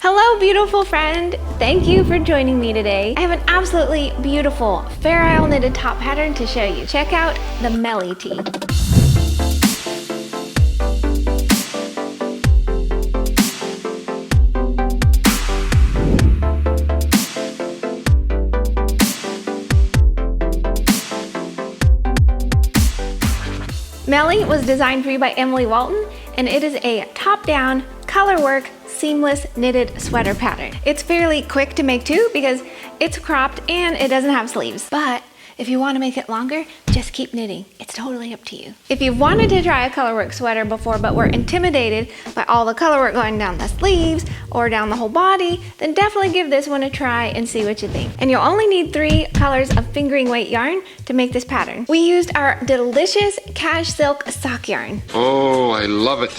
Hello, beautiful friend. Thank you for joining me today. I have an absolutely beautiful fair-isle knitted top pattern to show you. Check out the Melly tee. Melly was designed for you by Emily Walton, and it is a top-down, colorwork, seamless knitted sweater pattern. It's fairly quick to make too because it's cropped and it doesn't have sleeves. But if you want to make it longer, just keep knitting. It's totally up to you. If you've wanted to try a colorwork sweater before but were intimidated by all the colorwork going down the sleeves or down the whole body, then definitely give this one a try and see what you think. And you'll only need 3 colors of fingering weight yarn to make this pattern. We used our delicious cash silk sock yarn. Oh, I love it.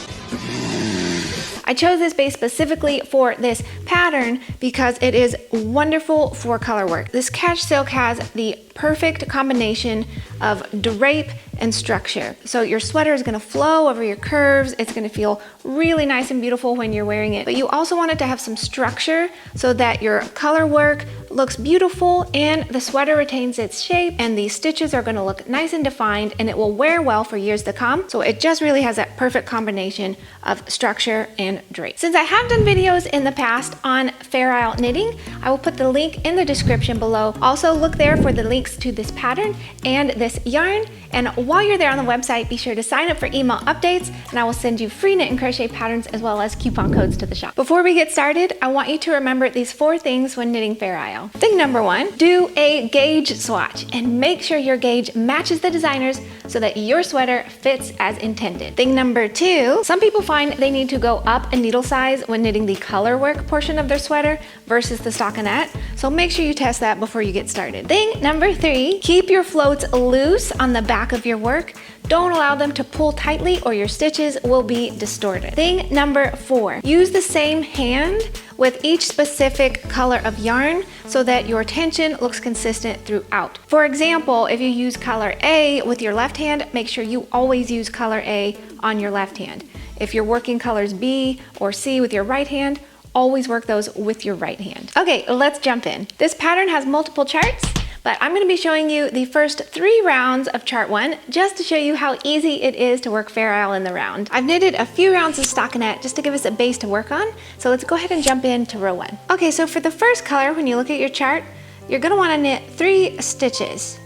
I chose this base specifically for this pattern because it is wonderful for color work. This cash silk has the perfect combination of drape and structure. So your sweater is gonna flow over your curves. It's gonna feel really nice and beautiful when you're wearing it. But you also want it to have some structure so that your color work looks beautiful and the sweater retains its shape and the stitches are gonna look nice and defined and it will wear well for years to come. So it just really has that perfect combination of structure and drape. Since I have done videos in the past on fair-isle knitting, I will put the link in the description below. Also look there for the links to this pattern and this yarn. And while you're there on the website, be sure to sign up for email updates and I will send you free knit and crochet patterns as well as coupon codes to the shop. Before we get started, I want you to remember these 4 things when knitting fair-isle. Thing number 1, do a gauge swatch and make sure your gauge matches the designer's so that your sweater fits as intended. Thing number 2, some people find they need to go up a needle size when knitting the color work portion of their sweater versus the stockinette, so make sure you test that before you get started. Thing number 3, keep your floats loose on the back of your work. Don't allow them to pull tightly or your stitches will be distorted. Thing number 4, use the same hand with each specific color of yarn so that your tension looks consistent throughout. For example, if you use color A with your left hand, make sure you always use color A on your left hand. If you're working colors B or C with your right hand, always work those with your right hand. Okay, let's jump in. This pattern has multiple charts, but I'm going to be showing you the first 3 rounds of chart 1 just to show you how easy it is to work fair-isle in the round. I've knitted a few rounds of stockinette just to give us a base to work on, so let's go ahead and jump into row 1. Okay, so for the first color, when you look at your chart, you're going to want to knit 3 stitches.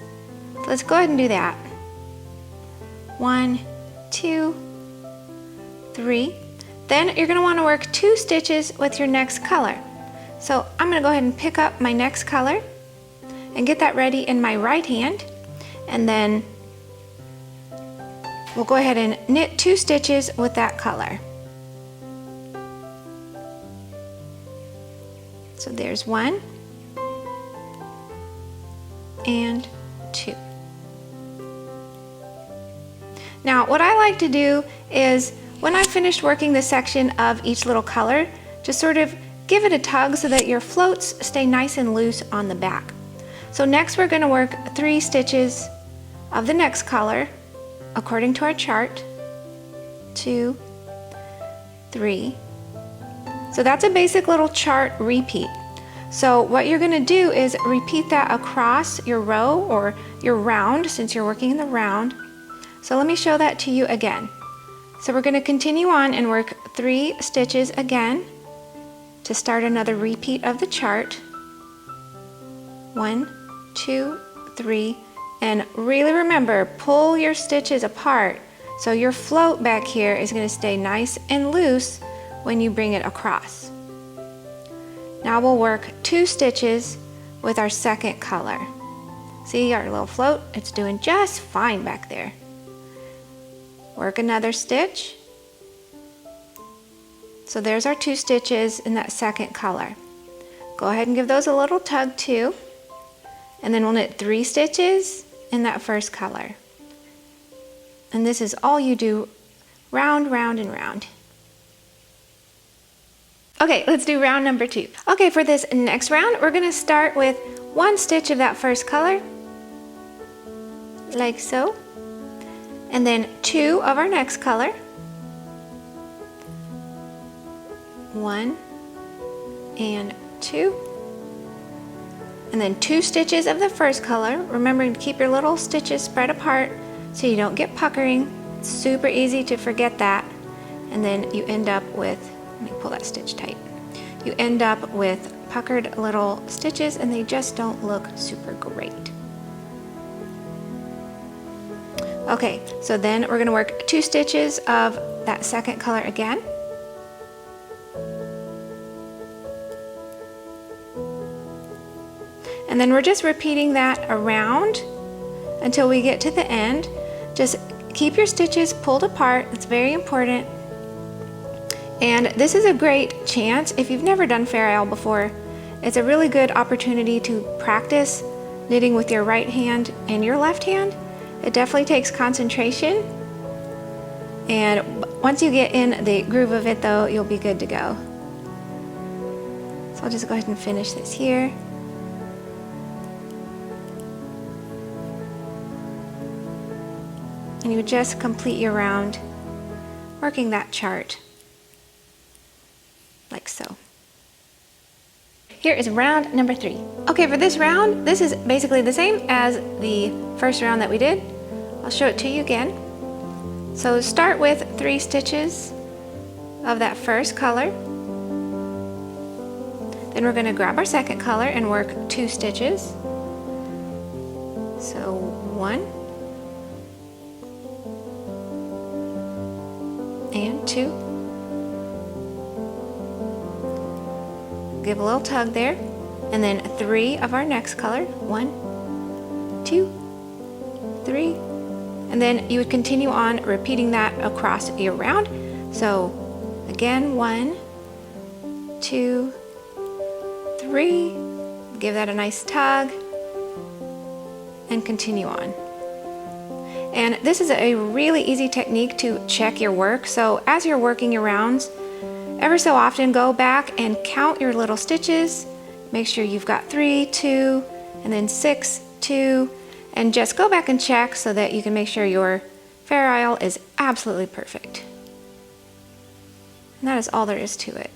So let's go ahead and do that. 1, 2, 3. Then you're going to want to work 2 stitches with your next color. So I'm going to go ahead and pick up my next color and get that ready in my right hand, and then we'll go ahead and knit 2 stitches with that color. So there's 1 and 2. Now what I like to do is when I've finished working this section of each little color, just sort of give it a tug so that your floats stay nice and loose on the back. So next we're going to work 3 stitches of the next color according to our chart. 2, 3. So that's a basic little chart repeat. So what you're going to do is repeat that across your row or your round since you're working in the round. So let me show that to you again. So we're going to continue on and work 3 stitches again to start another repeat of the chart. 1, 2, 3, and really remember, pull your stitches apart so your float back here is going to stay nice and loose when you bring it across. Now we'll work 2 stitches with our second color. See our little float? It's doing just fine back there. Work another stitch. So there's our 2 stitches in that second color. Go ahead and give those a little tug too. And then we'll knit 3 stitches in that first color. And this is all you do, round, round, and round. Okay, let's do round number 2. Okay, for this next round, we're going to start with 1 stitch of that first color, like so. And then 2 of our next color. 1 and 2. And then 2 stitches of the first color. Remembering to keep your little stitches spread apart so you don't get puckering. It's super easy to forget that. And then you end up with, let me pull that stitch tight. You end up with puckered little stitches and they just don't look super great. Okay, so then we're going to work 2 stitches of that second color again. And then we're just repeating that around until we get to the end. Just keep your stitches pulled apart. It's very important. And this is a great chance, if you've never done Fair-Isle before, it's a really good opportunity to practice knitting with your right hand and your left hand. It definitely takes concentration. And once you get in the groove of it though, you'll be good to go. So I'll just go ahead and finish this here. And you just complete your round, working that chart, like so. Here is round number 3. Okay, for this round, this is basically the same as the first round that we did. I'll show it to you again. So start with 3 stitches of that first color. Then we're going to grab our second color and work 2 stitches. So 1 and 2. Give a little tug there, and then 3 of our next color. 1, 2, 3, and then you would continue on repeating that across your round. So again, 1, 2, 3, give that a nice tug, and continue on. And this is a really easy technique to check your work. So as you're working your rounds, ever so often go back and count your little stitches. Make sure you've got 3, 2, and then 6, 2, and just go back and check so that you can make sure your Fair-Isle is absolutely perfect. And that is all there is to it.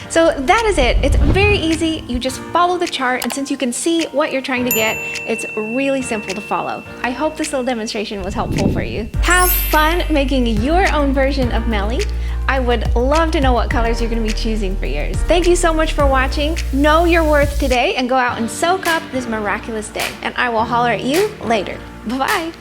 So that is it. It's very easy. You just follow the chart, and since you can see what you're trying to get, it's really simple to follow. I hope this little demonstration was helpful for you. Have fun making your own version of Melly. I would love to know what colors you're going to be choosing for yours. Thank you so much for watching. Know your worth today and go out and soak up this miraculous day. And I will holler at you later. Bye-bye.